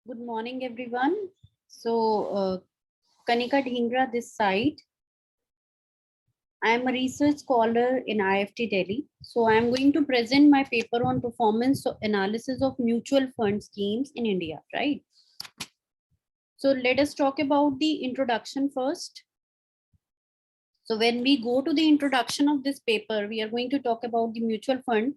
Good morning, everyone. Kanika Dhingra this side. I am a research scholar in IFT Delhi. So, I am going to present my paper on performance analysis of mutual fund schemes in India, right? So, let us talk about the introduction first. So, when we go to the introduction of this paper, we are going to talk about the mutual fund.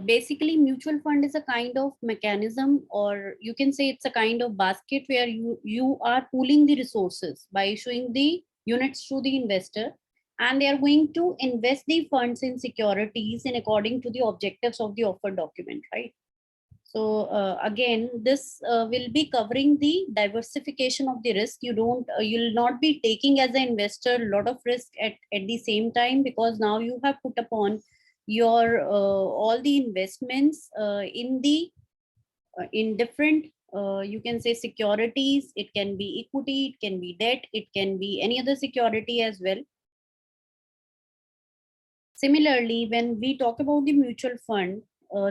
Basically, mutual fund is a kind of mechanism, or you can say it's a kind of basket where you are pooling the resources by issuing the units to the investor, and they are going to invest the funds in securities in according to the objectives of the offer document, right? So again, this will be covering the diversification of the risk. You'll not be taking as an investor a lot of risk at the same time, because now you have put upon your all the investments in different you can say securities. It can be equity, it can be debt, it can be any other security as well. Similarly, when we talk about the mutual fund,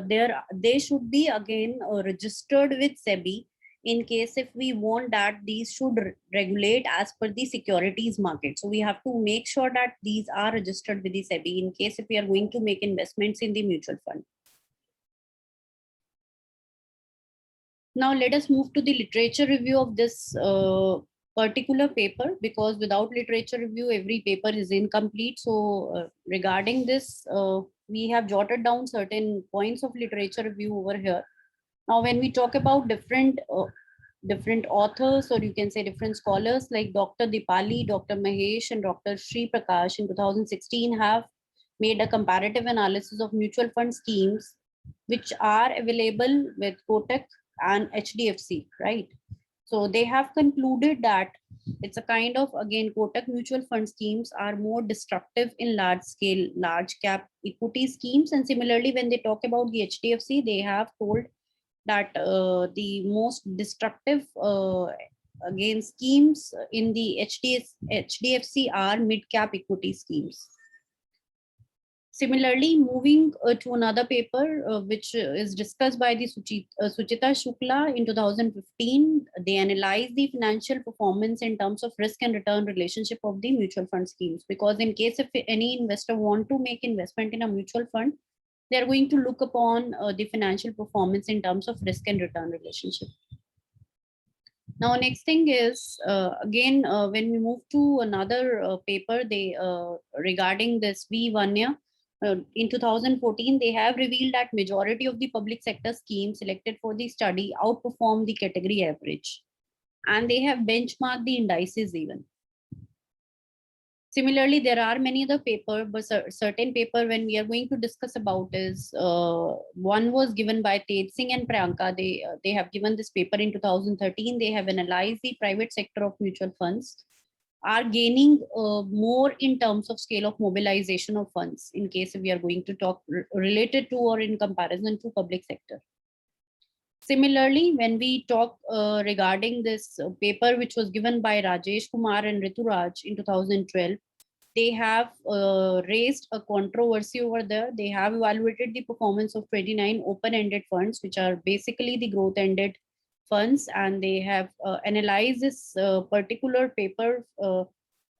they should be again registered with SEBI, in case if we want that these should regulate as per the securities market. So we have to make sure that these are registered with the SEBI in case if we are going to make investments in the mutual fund. Now let us move to the literature review of this particular paper, because without literature review, every paper is incomplete. So regarding this, we have jotted down certain points of literature review over here. Now, when we talk about different authors, or you can say different scholars like Dr. Dipali, Dr. Mahesh, and Dr. Sri Prakash in 2016 have made a comparative analysis of mutual fund schemes which are available with Kotak and HDFC, right? So they have concluded that it's a kind of, again, Kotak mutual fund schemes are more destructive in large scale, large cap equity schemes. And similarly, when they talk about the HDFC, they have told that the most destructive again schemes in the HDFC are mid cap equity schemes. Similarly, moving to another paper which is discussed by the Suchita Shukla in 2015, they analyze the financial performance in terms of risk and return relationship of the mutual fund schemes. Because in case if any investor want to make investment in a mutual fund, they are going to look upon the financial performance in terms of risk and return relationship. Now, next thing is again when we move to another paper, they regarding this V Vanya. In 2014, they have revealed that majority of the public sector schemes selected for the study outperform the category average, and they have benchmarked the indices even. Similarly, there are many other paper, but certain paper when we are going to discuss about is one was given by Tej Singh and Priyanka. They have given this paper in 2013. They have analyzed the private sector of mutual funds are gaining more in terms of scale of mobilization of funds, in case we are going to talk related to or in comparison to public sector. Similarly, when we talk regarding this paper which was given by Rajesh Kumar and Rituraj in 2012, they have raised a controversy over there. They have evaluated the performance of 29 open-ended funds, which are basically the growth-ended funds, and they have analyzed this particular paper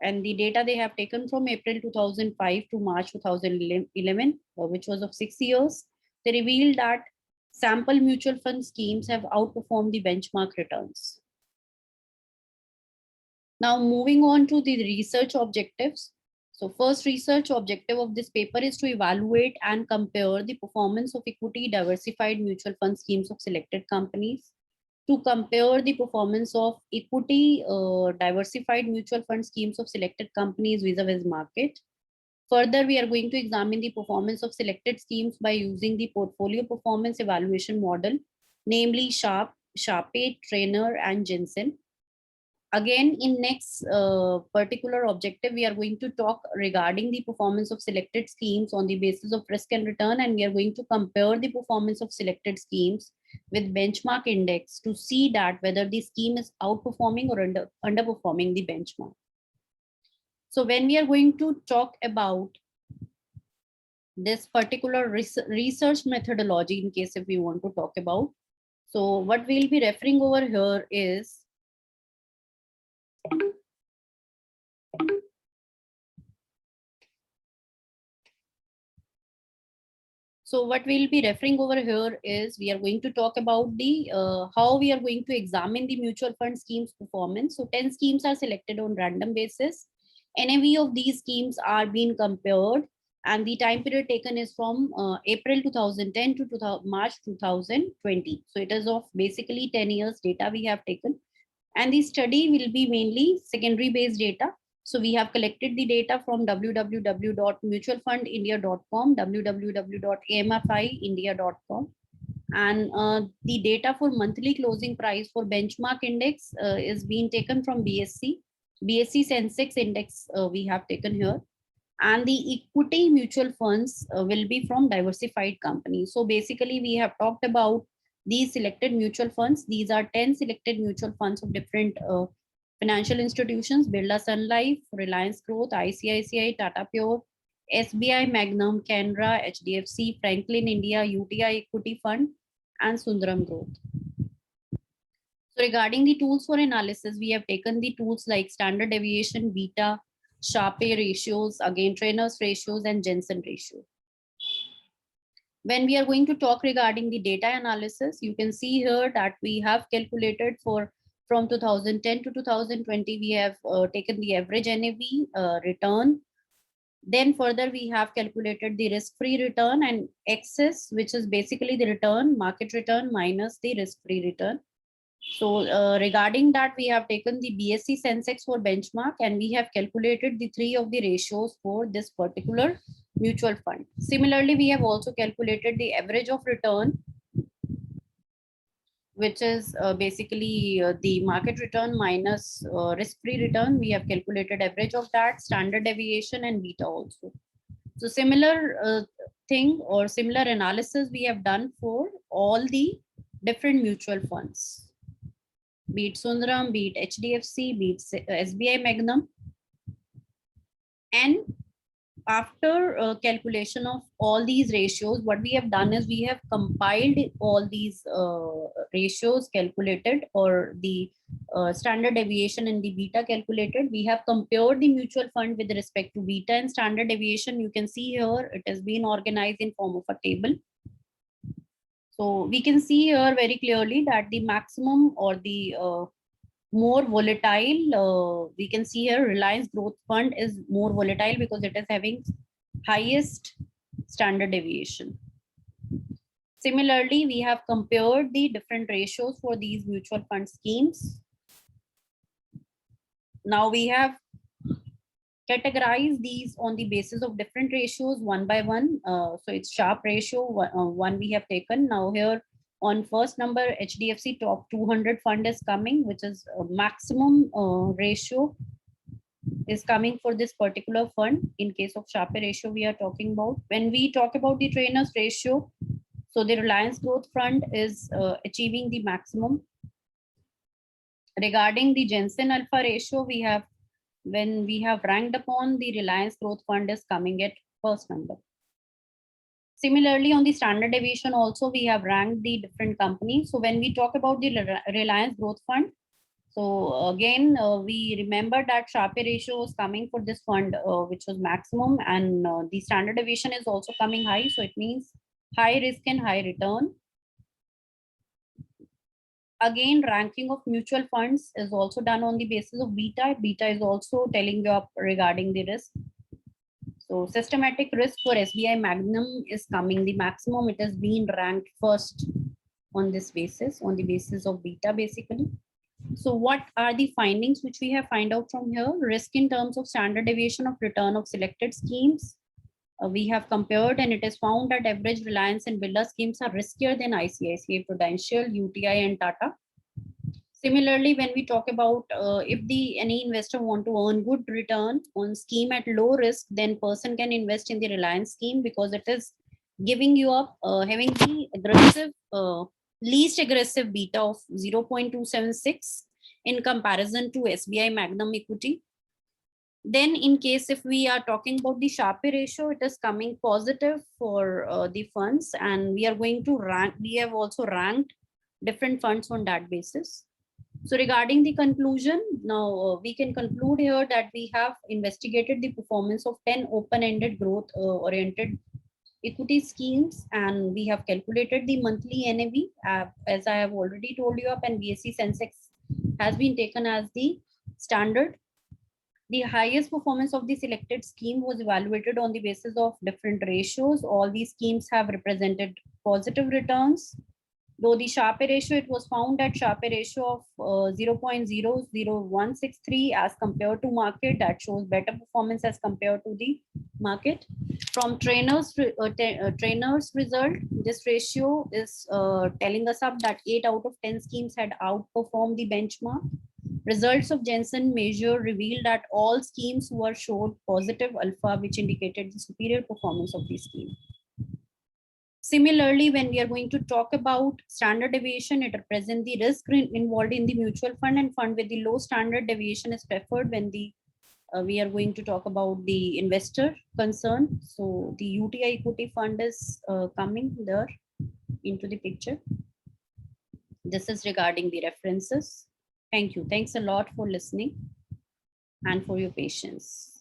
and the data they have taken from April 2005 to March 2011, which was of 6 years. They revealed that sample mutual fund schemes have outperformed the benchmark returns. Now, moving on to the research objectives. So first research objective of this paper is to evaluate and compare the performance of equity diversified mutual fund schemes of selected companies, to compare the performance of equity diversified mutual fund schemes of selected companies vis-a-vis market. Further, we are going to examine the performance of selected schemes by using the portfolio performance evaluation model, namely SHARP, Sharpe, Trainer, and Jensen. Again, in next particular objective, we are going to talk regarding the performance of selected schemes on the basis of risk and return, and we are going to compare the performance of selected schemes with benchmark index to see that whether the scheme is outperforming or underperforming the benchmark. So when we are going to talk about this particular research methodology, in case if we want to talk about, So what we'll be referring over here is So what we'll be referring over here is we are going to talk about the how we are going to examine the mutual fund schemes performance. So 10 schemes are selected on random basis. NAV of these schemes are being compared, and the time period taken is from April 2010 to March 2020. So it is of basically 10 years data we have taken, and the study will be mainly secondary based data. So we have collected the data from www.mutualfundindia.com, www.amfiindia.com, and the data for monthly closing price for benchmark index is being taken from BSE Sensex index we have taken here, and the equity mutual funds will be from diversified companies. So basically we have talked about these selected mutual funds. These are 10 selected mutual funds of different financial institutions: Birla Sun Life, Reliance Growth, ICICI, Tata Pure, SBI, Magnum, Canara, HDFC, Franklin India, UTI Equity Fund, and Sundaram Growth. So regarding the tools for analysis, we have taken the tools like standard deviation, beta, Sharpe ratios, again Trainer's ratios, and Jensen ratio. When we are going to talk regarding the data analysis, you can see here that we have calculated for from 2010 to 2020, we have taken the average NAV return. Then further, we have calculated the risk-free return and excess, which is basically the return, market return minus the risk-free return. So regarding that, we have taken the BSE Sensex for benchmark, and we have calculated the three of the ratios for this particular mutual fund. Similarly, we have also calculated the average of return, which is basically the market return minus risk-free return. We have calculated average of that, standard deviation, and beta also. So similar thing or similar analysis we have done for all the different mutual funds, be it Sundaram, be it HDFC, be it SBI Magnum. And after calculation of all these ratios, what we have done is we have compiled all these ratios calculated, or the standard deviation and the beta calculated. We have compared the mutual fund with respect to beta and standard deviation. You can see here it has been organized in form of a table. So we can see here very clearly that the maximum or the more volatile, we can see here Reliance Growth Fund is more volatile because it is having highest standard deviation. Similarly, we have compared the different ratios for these mutual fund schemes. Now we have categorized these on the basis of different ratios one by one. So it's Sharpe ratio, one we have taken. Now here on first number, HDFC top 200 fund is coming, which is a maximum ratio is coming for this particular fund. In case of Sharpe ratio, we are talking about. When we talk about the Trainer's ratio, so the Reliance Growth Fund is achieving the maximum. Regarding the Jensen Alpha ratio, we have, when we have ranked upon, the Reliance Growth Fund is coming at first number. Similarly, on the standard deviation also, we have ranked the different companies. So when we talk about the Reliance Growth Fund, so again, we remember that Sharpe ratio is coming for this fund, which was maximum, and the standard deviation is also coming high. So it means high risk and high return. Again, ranking of mutual funds is also done on the basis of beta. Beta is also telling you up regarding the risk. So systematic risk for SBI Magnum is coming the maximum. It has been ranked first on this basis, on the basis of beta basically. So what are the findings which we have find out from here? Risk in terms of standard deviation of return of selected schemes. We have compared, and it is found that average Reliance and Birla schemes are riskier than ICICI Prudential, UTI, and Tata. Similarly, when we talk about if any investor want to earn good return on scheme at low risk, then person can invest in the Reliance scheme because it is giving you up having the aggressive, least aggressive beta of 0.276 in comparison to SBI Magnum equity. Then in case if we are talking about the Sharpe ratio, it is coming positive for the funds, and we are going to rank, we have also ranked different funds on that basis. So regarding the conclusion, now we can conclude here that we have investigated the performance of 10 open-ended growth oriented equity schemes, and we have calculated the monthly NAV. As I have already told you up, and BSE Sensex has been taken as the standard. The highest performance of the selected scheme was evaluated on the basis of different ratios. All these schemes have represented positive returns. Though the Sharpe ratio, it was found that Sharpe ratio of 0.00163 as compared to market, that shows better performance as compared to the market. From trainers result, this ratio is telling us up that 8 out of 10 schemes had outperformed the benchmark. Results of Jensen measure revealed that all schemes were showed positive alpha, which indicated the superior performance of the scheme. Similarly, when we are going to talk about standard deviation, it represents the risk involved in the mutual fund, and fund with the low standard deviation is preferred when the we are going to talk about the investor concern. So the UTI equity fund is coming there into the picture. This is regarding the references. Thank you. Thanks a lot for listening and for your patience.